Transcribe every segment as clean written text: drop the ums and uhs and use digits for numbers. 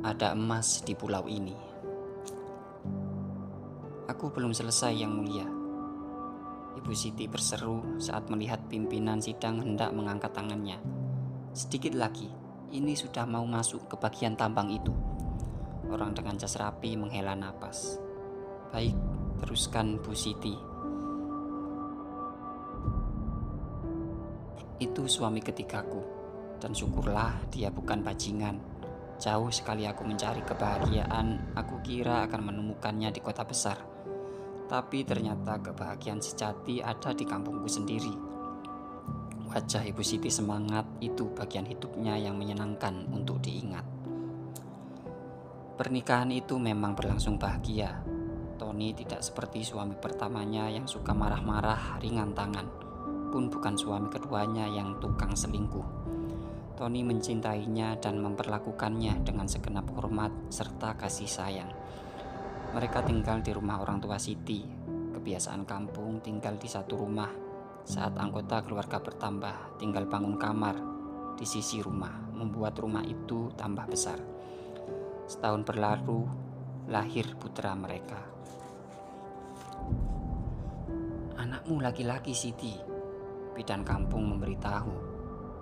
Ada emas di pulau ini. Aku belum selesai, Yang Mulia. Ibu Siti berseru saat melihat pimpinan sidang hendak mengangkat tangannya. Sedikit lagi, ini sudah mau masuk ke bagian tambang itu. Orang dengan jas rapi menghela napas. Baik, teruskan Bu Siti. Itu suami ketigaku, dan syukurlah dia bukan bajingan. Jauh sekali aku mencari kebahagiaan, aku kira akan menemukannya di kota besar. Tapi ternyata kebahagiaan sejati ada di kampungku sendiri. Wajah Ibu Siti semangat, itu bagian hidupnya yang menyenangkan untuk diingat. Pernikahan itu memang berlangsung bahagia. Tony tidak seperti suami pertamanya yang suka marah-marah, ringan tangan. Pun bukan suami keduanya yang tukang selingkuh. Tony mencintainya dan memperlakukannya dengan segenap hormat serta kasih sayang. Mereka tinggal di rumah orang tua Siti. Kebiasaan kampung tinggal di satu rumah. Saat anggota keluarga bertambah, tinggal bangun kamar di sisi rumah, membuat rumah itu tambah besar. Setahun berlalu, lahir putra mereka. Anakmu laki-laki, Siti, bidan kampung memberitahu.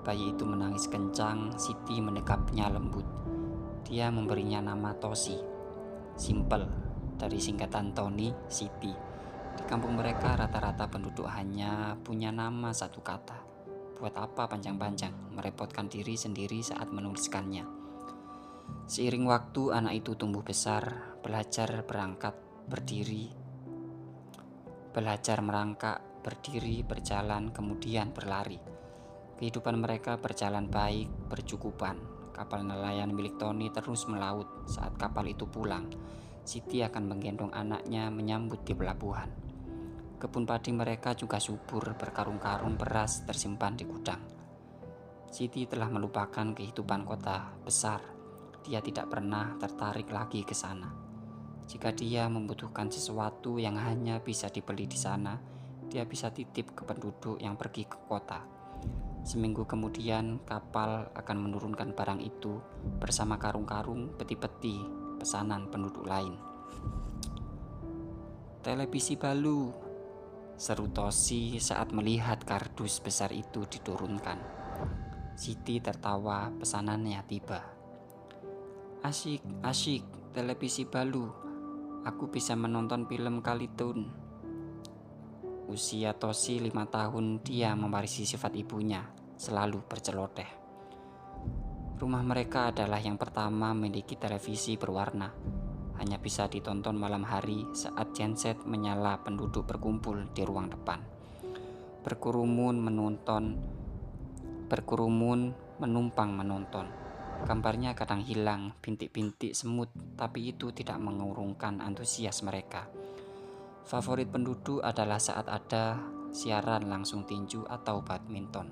Bayi itu menangis kencang, Siti mendekapnya lembut. Dia memberinya nama Tosi. Simple, dari singkatan Tony, Siti. Di kampung mereka rata-rata penduduk hanya punya nama satu kata. Buat apa panjang-panjang, merepotkan diri sendiri saat menuliskannya. Seiring waktu anak itu tumbuh besar, belajar merangkak, berdiri, berjalan, kemudian berlari. Kehidupan mereka berjalan baik, bercukupan. Kapal nelayan milik Tony terus melaut. Saat kapal itu pulang, Siti akan menggendong anaknya menyambut di pelabuhan. Kebun padi mereka juga subur, berkarung-karung beras tersimpan di gudang. Siti telah melupakan kehidupan kota besar. Dia tidak pernah tertarik lagi ke sana. Jika dia membutuhkan sesuatu yang hanya bisa dibeli di sana, dia bisa titip ke penduduk yang pergi ke kota. Seminggu kemudian kapal akan menurunkan barang itu bersama karung-karung, peti-peti, pesanan penduduk lain. Televisi balu, seru Tosi saat melihat kardus besar itu diturunkan. Siti tertawa, pesanannya tiba. Asyik, televisi balu. Aku bisa menonton film kartun. Usia Tosi 5 tahun, dia mewarisi sifat ibunya, selalu berceloteh. Rumah mereka adalah yang pertama memiliki televisi berwarna. Hanya bisa ditonton malam hari saat genset menyala, penduduk berkumpul di ruang depan. Berkerumun menumpang menonton. Gambarnya kadang hilang, bintik-bintik semut, tapi itu tidak mengurungkan antusias mereka. Favorit penduduk adalah saat ada siaran langsung tinju atau badminton.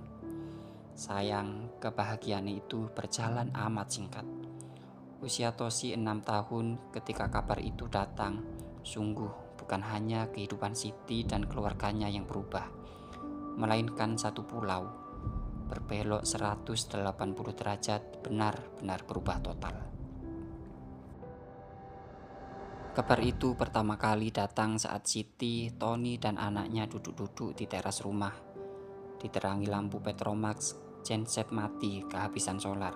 Sayang, kebahagiaan itu berjalan amat singkat. Usia Tosi 6 tahun ketika kabar itu datang. Sungguh bukan hanya kehidupan Siti dan keluarganya yang berubah, melainkan satu pulau berbelok 180 derajat, benar-benar berubah total. Kabar itu pertama kali datang saat Siti, Tony, dan anaknya duduk-duduk di teras rumah. Diterangi lampu Petromax, genset mati kehabisan solar.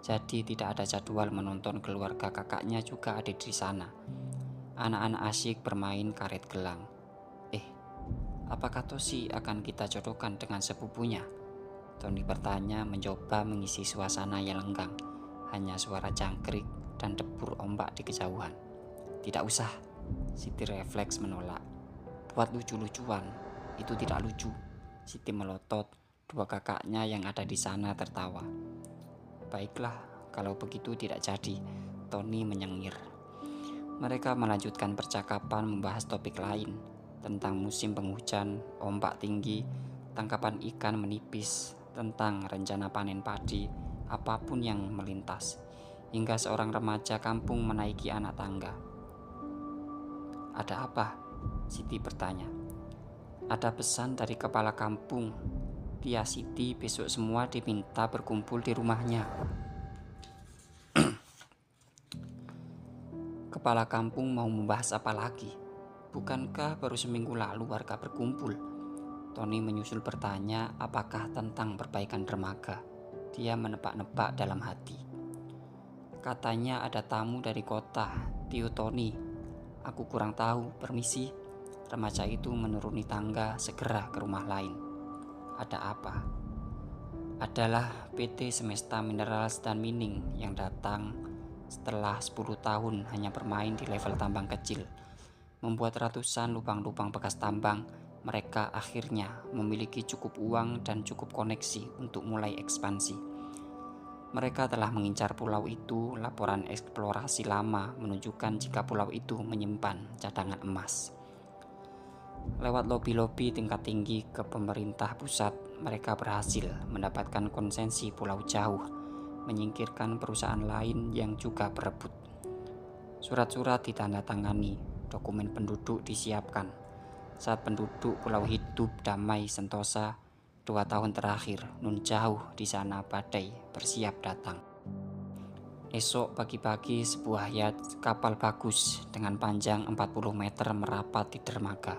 Jadi tidak ada jadwal menonton, keluarga kakaknya juga ada di sana. Anak-anak asyik bermain karet gelang. Apakah Tosi akan kita jodohkan dengan sepupunya? Tony bertanya, mencoba mengisi suasana yang lenggang. Hanya suara jangkrik dan debur ombak di kejauhan. Tidak usah, Siti refleks menolak. Buat lucu-lucuan, itu tidak lucu. Siti melotot, dua kakaknya yang ada di sana tertawa. Baiklah, kalau begitu tidak jadi, Tony menyengir. Mereka melanjutkan percakapan membahas topik lain, tentang musim penghujan, ombak tinggi, tangkapan ikan menipis, tentang rencana panen padi, apapun yang melintas. Hingga seorang remaja kampung menaiki anak tangga. Ada apa? Siti bertanya. Ada pesan dari kepala kampung. Dia Siti besok semua diminta berkumpul di rumahnya. Kepala kampung mau membahas apa lagi? Bukankah baru seminggu lalu warga berkumpul? Tony menyusul bertanya apakah tentang perbaikan dermaga. Dia menebak-nebak dalam hati. Katanya ada tamu dari kota, Tio Tony. Aku kurang tahu, permisi. Remaja itu menuruni tangga segera ke rumah lain. Ada apa? Adalah PT Semesta Minerals dan Mining yang datang setelah 10 tahun hanya bermain di level tambang kecil. Membuat ratusan lubang-lubang bekas tambang, mereka akhirnya memiliki cukup uang dan cukup koneksi untuk mulai ekspansi. Mereka telah mengincar pulau itu. Laporan eksplorasi lama menunjukkan jika pulau itu menyimpan cadangan emas. Lewat lobi-lobi tingkat tinggi ke pemerintah pusat, mereka berhasil mendapatkan konsesi pulau jauh, menyingkirkan perusahaan lain yang juga berebut. Surat-surat ditandatangani, dokumen penduduk disiapkan. Saat penduduk pulau hidup damai sentosa, 2 tahun terakhir, nun jauh di sana badai bersiap datang. Esok pagi-pagi sebuah yacht kapal bagus dengan panjang 40 meter merapat di dermaga.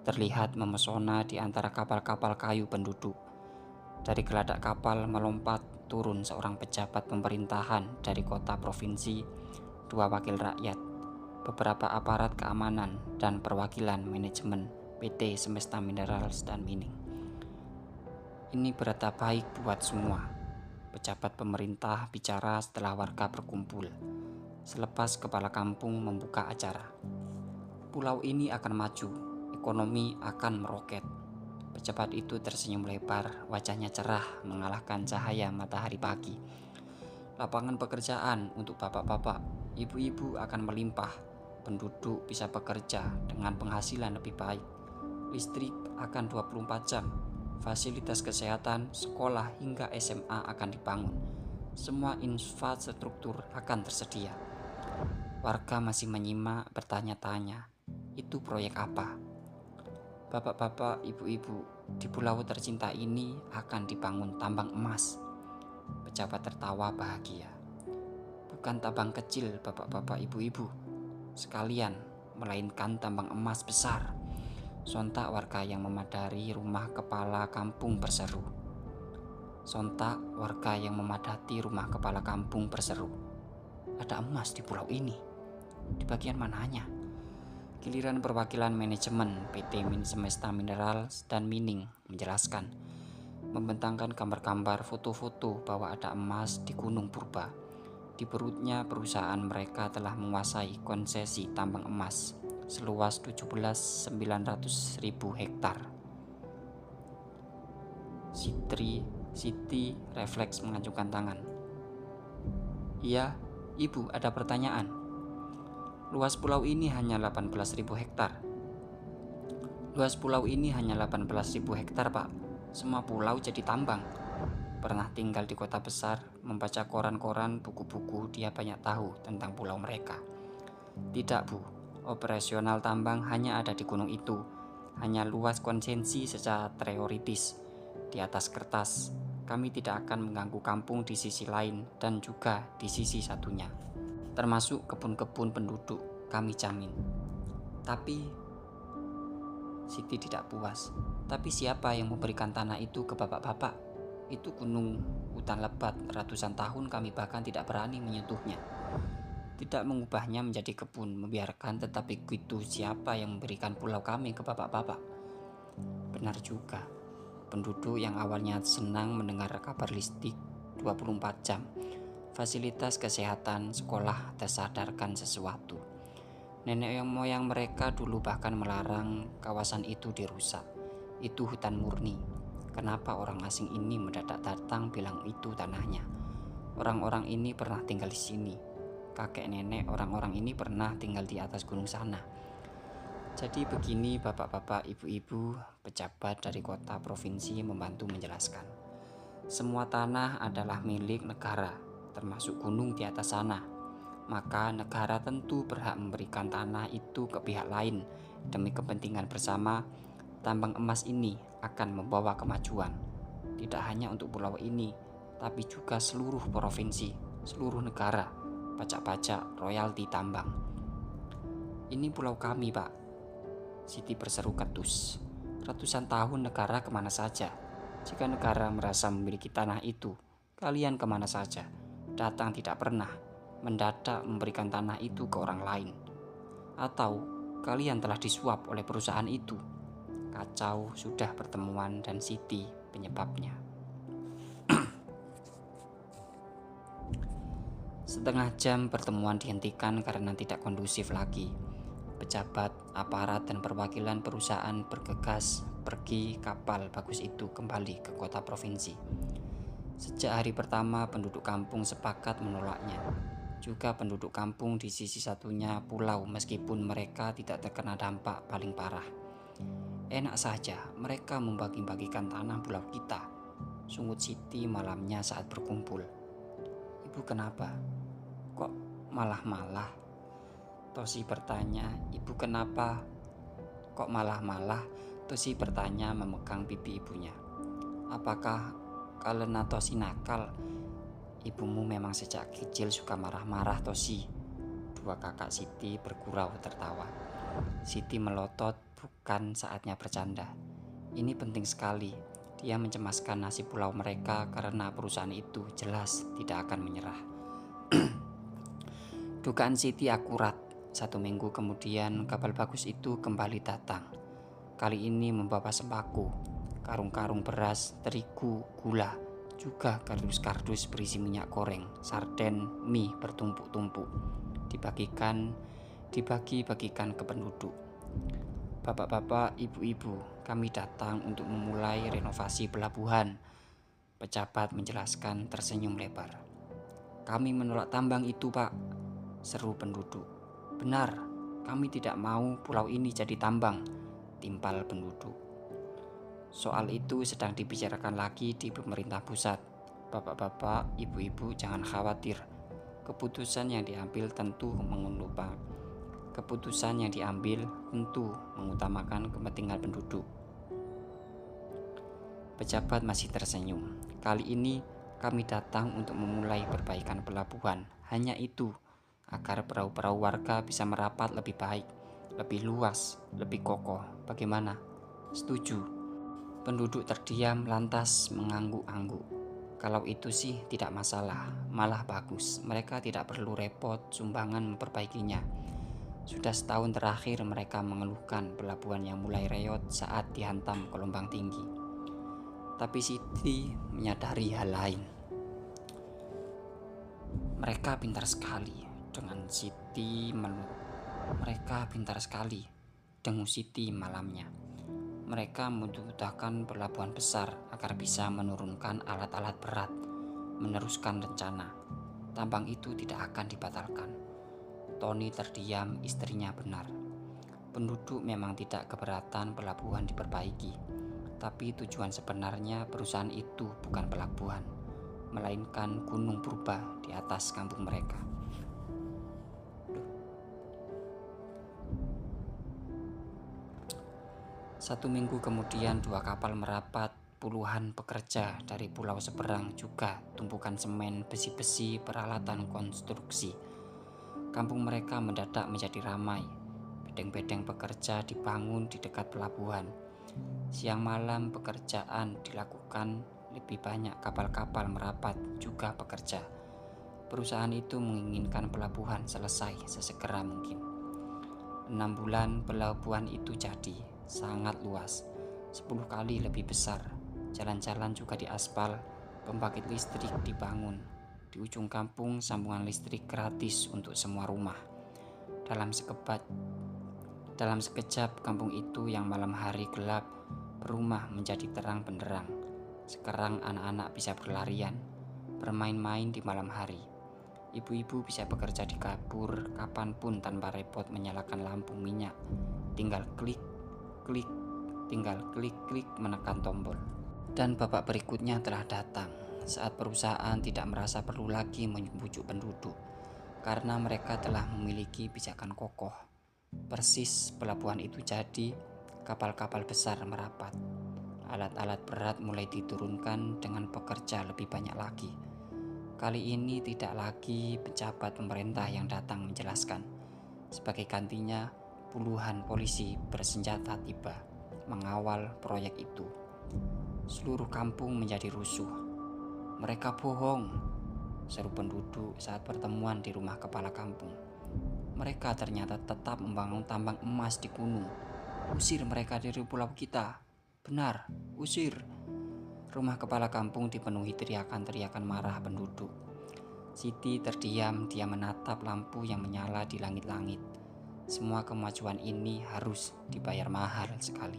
Terlihat memesona di antara kapal-kapal kayu penduduk. Dari geladak kapal melompat turun seorang pejabat pemerintahan dari kota provinsi, 2 wakil rakyat, beberapa aparat keamanan, dan perwakilan manajemen PT Semesta Minerals dan Mining. Ini berita baik buat semua. Pejabat pemerintah bicara setelah warga berkumpul. Selepas kepala kampung membuka acara. Pulau ini akan maju, ekonomi akan meroket. Pejabat itu tersenyum lebar, wajahnya cerah mengalahkan cahaya matahari pagi. Lapangan pekerjaan untuk bapak-bapak, ibu-ibu akan melimpah. Penduduk bisa bekerja dengan penghasilan lebih baik. Listrik akan 24 jam. Fasilitas kesehatan, sekolah hingga SMA akan dibangun. Semua infrastruktur akan tersedia. Warga masih menyimak, bertanya-tanya, itu proyek apa? Bapak-bapak, ibu-ibu, di pulau tercinta ini akan dibangun tambang emas. Pejabat tertawa bahagia. Bukan tambang kecil, bapak-bapak, ibu-ibu, sekalian, melainkan tambang emas besar. Sontak warga yang memadati rumah kepala kampung berseru. Ada emas di pulau ini. Di bagian mananya? Giliran perwakilan manajemen PT Semesta Minerals dan Mining menjelaskan, membentangkan gambar-gambar foto-foto bahwa ada emas di Gunung Purba. Di perutnya perusahaan mereka telah menguasai konsesi tambang emas seluas 17.900.000 hektar. Siti refleks mengacungkan tangan. Iya, ibu, ada pertanyaan. Luas pulau ini hanya 18.000 hektar. Pak. Semua pulau jadi tambang. Pernah tinggal di kota besar, membaca koran-koran, buku-buku, dia banyak tahu tentang pulau mereka. Tidak, Bu. Operasional tambang hanya ada di gunung itu. Hanya luas konsesi secara teoritis. Di atas kertas, kami tidak akan mengganggu kampung di sisi lain dan juga di sisi satunya. Termasuk kebun-kebun penduduk, kami jamin. Tapi Siti tidak puas. Tapi siapa yang memberikan tanah itu ke bapak-bapak? Itu gunung hutan lebat, ratusan tahun kami bahkan tidak berani menyentuhnya. Tidak mengubahnya menjadi kebun, membiarkan, tetapi gitu siapa yang memberikan pulau kami ke bapak-bapak? Benar juga. Penduduk yang awalnya senang mendengar kabar listrik 24 jam, fasilitas kesehatan, sekolah tersadarkan sesuatu. Nenek moyang mereka dulu bahkan melarang kawasan itu dirusak. Itu hutan murni. Kenapa orang asing ini mendadak datang bilang itu tanahnya? Orang-orang ini pernah tinggal di sini. Kakek nenek orang-orang ini pernah tinggal di atas gunung sana. Jadi begini bapak-bapak, ibu-ibu, pejabat dari kota provinsi membantu menjelaskan. Semua tanah adalah milik negara, termasuk gunung di atas sana. Maka negara tentu berhak memberikan tanah itu ke pihak lain. Demi kepentingan bersama, tambang emas ini akan membawa kemajuan. Tidak hanya untuk pulau ini, tapi juga seluruh provinsi, seluruh negara. pajak-pajak, royalti tambang. "Ini pulau kami, Pak," Siti berseru ketus. "Ratusan tahun negara kemana saja? Jika negara merasa memiliki tanah itu, kalian kemana saja? Datang tidak pernah, mendadak memberikan tanah itu ke orang lain. Atau kalian telah disuap oleh perusahaan itu?" Kacau sudah pertemuan dan Siti penyebabnya. Setengah jam pertemuan dihentikan karena tidak kondusif lagi. Pejabat, aparat, dan perwakilan perusahaan bergegas pergi kapal bagus itu kembali ke kota provinsi. Sejak hari pertama penduduk kampung sepakat menolaknya. Juga penduduk kampung di sisi satunya pulau meskipun mereka tidak terkena dampak paling parah. "Enak saja mereka membagi-bagikan tanah pulau kita," sungut Siti malamnya saat berkumpul. "Ibu kenapa? Kok malah-malah?" Tosi bertanya. "Ibu kenapa? Kok malah-malah?" Tosi bertanya memegang pipi ibunya. "Apakah karena Tosi nakal? Ibumu memang sejak kecil suka marah-marah, Tosi." Dua kakak Siti bergurau tertawa. Siti melotot, "Bukan saatnya bercanda. Ini penting sekali. Dia mencemaskan nasib pulau mereka karena perusahaan itu jelas tidak akan menyerah." Dugaan Siti akurat. 1 minggu kemudian kapal bagus itu kembali datang. Kali ini membawa sembako, karung-karung beras, terigu, gula, juga kardus-kardus berisi minyak goreng, sarden, mie bertumpuk-tumpuk. Dibagi-bagikan ke penduduk. "Bapak-bapak, ibu-ibu, kami datang untuk memulai renovasi pelabuhan," pejabat menjelaskan tersenyum lebar. "Kami menolak tambang itu, Pak," seru penduduk. "Benar, kami tidak mau pulau ini jadi tambang," timpal penduduk. "Soal itu sedang dibicarakan lagi di pemerintah pusat. Bapak-bapak, ibu-ibu jangan khawatir. Keputusan yang diambil tentu mengutamakan kepentingan penduduk." Pejabat masih tersenyum. "Kali ini kami datang untuk memulai perbaikan pelabuhan. Hanya itu, agar perahu-perahu warga bisa merapat lebih baik, lebih luas, lebih kokoh. Bagaimana? Setuju?" Penduduk terdiam lantas mengangguk-angguk. "Kalau itu sih tidak masalah, malah bagus. Mereka tidak perlu repot sumbangan memperbaikinya. Sudah setahun terakhir mereka mengeluhkan pelabuhan yang mulai reot saat dihantam gelombang tinggi." Tapi Siti menyadari hal lain. Mereka pintar sekali, dengus Siti malamnya. Mereka membutuhkan pelabuhan besar agar bisa menurunkan alat-alat berat, meneruskan rencana. Tambang itu tidak akan dibatalkan. Tony terdiam, istrinya benar. Penduduk memang tidak keberatan pelabuhan diperbaiki. Tapi tujuan sebenarnya perusahaan itu bukan pelabuhan, melainkan gunung purba di atas kampung mereka. 1 minggu kemudian 2 kapal merapat. Puluhan pekerja dari pulau seberang juga tumpukan semen, besi-besi, peralatan konstruksi. Kampung mereka mendadak menjadi ramai. Bedeng-bedeng pekerja dibangun di dekat pelabuhan. Siang malam pekerjaan dilakukan, lebih banyak kapal-kapal merapat juga bekerja. Perusahaan itu menginginkan pelabuhan selesai sesegera mungkin. 6 bulan pelabuhan itu jadi, sangat luas, 10 kali lebih besar. Jalan-jalan juga diaspal, pembangkit listrik dibangun. Di ujung kampung sambungan listrik gratis untuk semua rumah. Dalam sekejap kampung itu yang malam hari gelap berubah menjadi terang benderang. Sekarang anak-anak bisa berlarian, bermain-main di malam hari. Ibu-ibu bisa bekerja di dapur kapanpun tanpa repot menyalakan lampu minyak. Tinggal klik, klik menekan tombol. Dan babak berikutnya telah datang, saat perusahaan tidak merasa perlu lagi membujuk penduduk, karena mereka telah memiliki pijakan kokoh. Persis pelabuhan itu jadi, kapal-kapal besar merapat. Alat-alat berat mulai diturunkan dengan pekerja lebih banyak lagi. Kali ini tidak lagi pejabat pemerintah yang datang menjelaskan. Sebagai gantinya, puluhan polisi bersenjata tiba mengawal proyek itu. Seluruh kampung menjadi rusuh. "Mereka bohong," seru penduduk saat pertemuan di rumah kepala kampung. "Mereka ternyata tetap membangun tambang emas di gunung. Usir mereka dari pulau kita. Benar, usir." Rumah kepala kampung dipenuhi teriakan-teriakan marah penduduk. Siti terdiam, dia menatap lampu yang menyala di langit-langit. Semua kemajuan ini harus dibayar mahal sekali.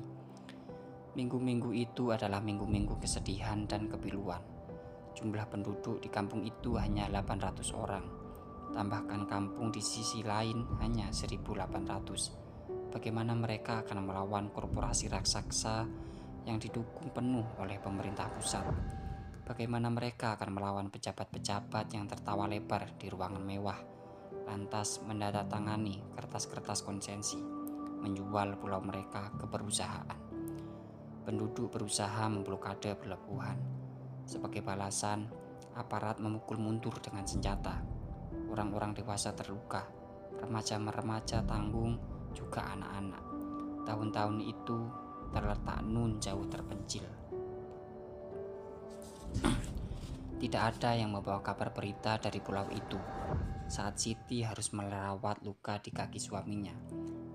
Minggu-minggu itu adalah minggu-minggu kesedihan dan kepiluan. Jumlah penduduk di kampung itu hanya 800 orang. Tambahkan kampung di sisi lain hanya 1.800. Bagaimana mereka akan melawan korporasi raksasa yang didukung penuh oleh pemerintah pusat? Bagaimana mereka akan melawan pejabat-pejabat yang tertawa lebar di ruangan mewah, lantas menandatangani kertas-kertas konsensi, menjual pulau mereka ke perusahaan? Penduduk berusaha memblokade pelabuhan. Sebagai balasan, aparat memukul mundur dengan senjata. Orang-orang dewasa terluka, remaja-remaja tanggung, juga anak-anak. Tahun-tahun itu terletak nun jauh terpencil. Tidak ada yang membawa kabar berita dari pulau itu. Saat Siti harus merawat luka di kaki suaminya,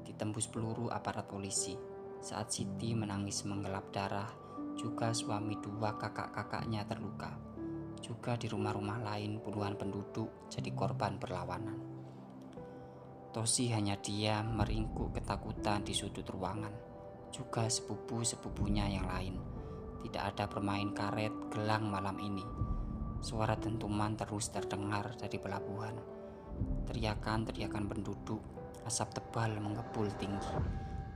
ditembus peluru aparat polisi. Saat Siti menangis menggelap darah, juga suami dua kakak-kakaknya terluka. Juga di rumah-rumah lain puluhan penduduk jadi korban perlawanan. Tosi hanya diam meringkuk ketakutan di sudut ruangan. Juga sepupu-sepupunya yang lain. Tidak ada bermain karet gelang malam ini. Suara dentuman terus terdengar dari pelabuhan. Teriakan-teriakan penduduk, asap tebal mengepul tinggi.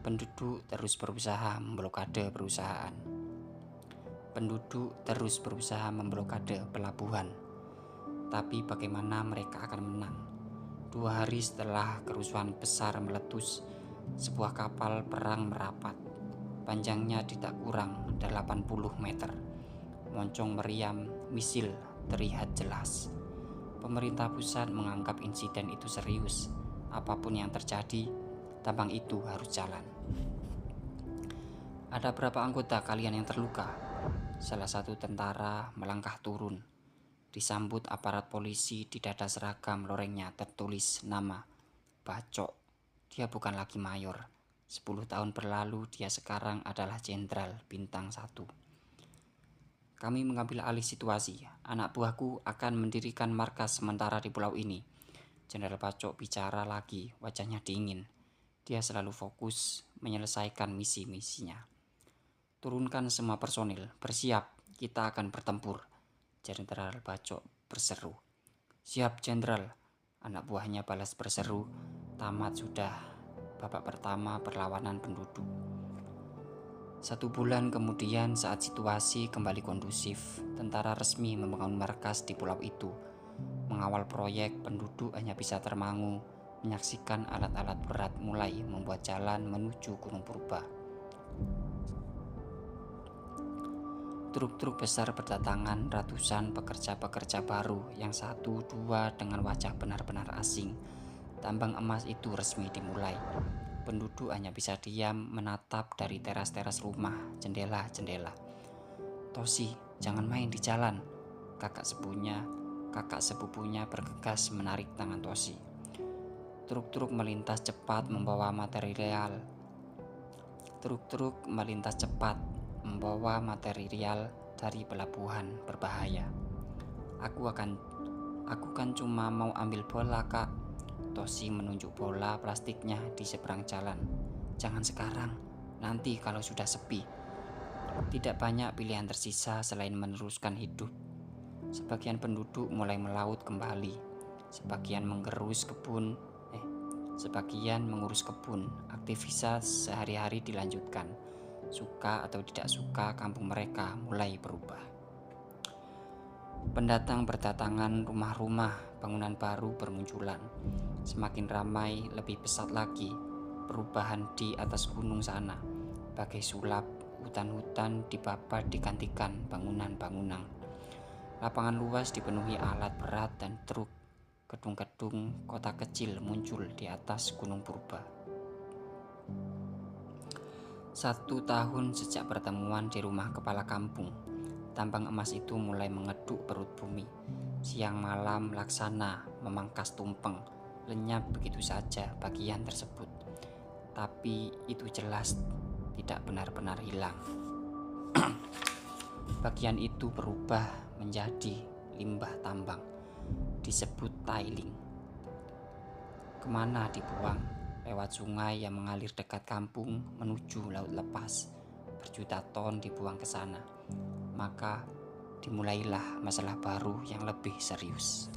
Penduduk terus berusaha memblokade perusahaan. Penduduk terus berusaha memblokade pelabuhan. Tapi bagaimana mereka akan menang? 2 hari setelah kerusuhan besar meletus, sebuah kapal perang merapat. Panjangnya tidak kurang 80 meter. Moncong meriam, misil terlihat jelas. Pemerintah pusat menganggap insiden itu serius. Apapun yang terjadi, tambang itu harus jalan. "Ada berapa anggota kalian yang terluka?" Salah satu tentara melangkah turun. Disambut aparat polisi, di dada seragam lorengnya tertulis nama Bacok. Dia bukan lagi mayor. 10 tahun berlalu, dia sekarang adalah jenderal bintang 1. "Kami mengambil alih situasi. Anak buahku akan mendirikan markas sementara di pulau ini." Jenderal Bacok bicara lagi, wajahnya dingin. Dia selalu fokus menyelesaikan misi-misinya. "Turunkan semua personil, bersiap, kita akan bertempur." Jenderal Bacok berseru. "Siap, Jenderal." Anak buahnya balas berseru. Tamat sudah babak pertama perlawanan penduduk. 1 bulan kemudian, saat situasi kembali kondusif, tentara resmi membangun markas di pulau itu. Mengawal proyek, penduduk hanya bisa termangu menyaksikan alat-alat berat mulai membuat jalan menuju Gunung Purba. Truk-truk besar berdatangan, ratusan pekerja-pekerja baru, yang 1-2 dengan wajah benar-benar asing. Tambang emas itu resmi dimulai. Penduduk hanya bisa diam menatap dari teras-teras rumah, jendela-jendela. "Tosi, jangan main di jalan." Kakak sepupunya bergegas menarik tangan Tosi. Truk-truk melintas cepat membawa material dari pelabuhan berbahaya. Aku kan cuma mau ambil bola, Kak." Tosi menunjuk bola plastiknya di seberang jalan. "Jangan sekarang, nanti kalau sudah sepi." Tidak banyak pilihan tersisa selain meneruskan hidup. Sebagian penduduk mulai melaut kembali. Sebagian mengurus kebun. Aktivitas sehari-hari dilanjutkan. Suka atau tidak suka, kampung mereka mulai berubah. Pendatang berdatangan, rumah-rumah bangunan baru bermunculan. Semakin ramai, lebih pesat lagi. Perubahan di atas gunung sana, bagai sulap, hutan-hutan dibabat digantikan bangunan-bangunan. Lapangan luas dipenuhi alat berat dan truk. Gedung-gedung kota kecil muncul di atas gunung purba. 1 tahun sejak pertemuan di rumah kepala kampung, tambang emas itu mulai mengeduk perut bumi. Siang malam Laksana memangkas tumpeng, lenyap begitu saja bagian tersebut. Tapi itu jelas tidak benar-benar hilang. Bagian itu berubah menjadi limbah tambang, disebut tiling. Kemana dibuang? Lewat sungai yang mengalir dekat kampung menuju laut lepas. Berjuta ton dibuang ke sana. Maka dimulailah masalah baru yang lebih serius.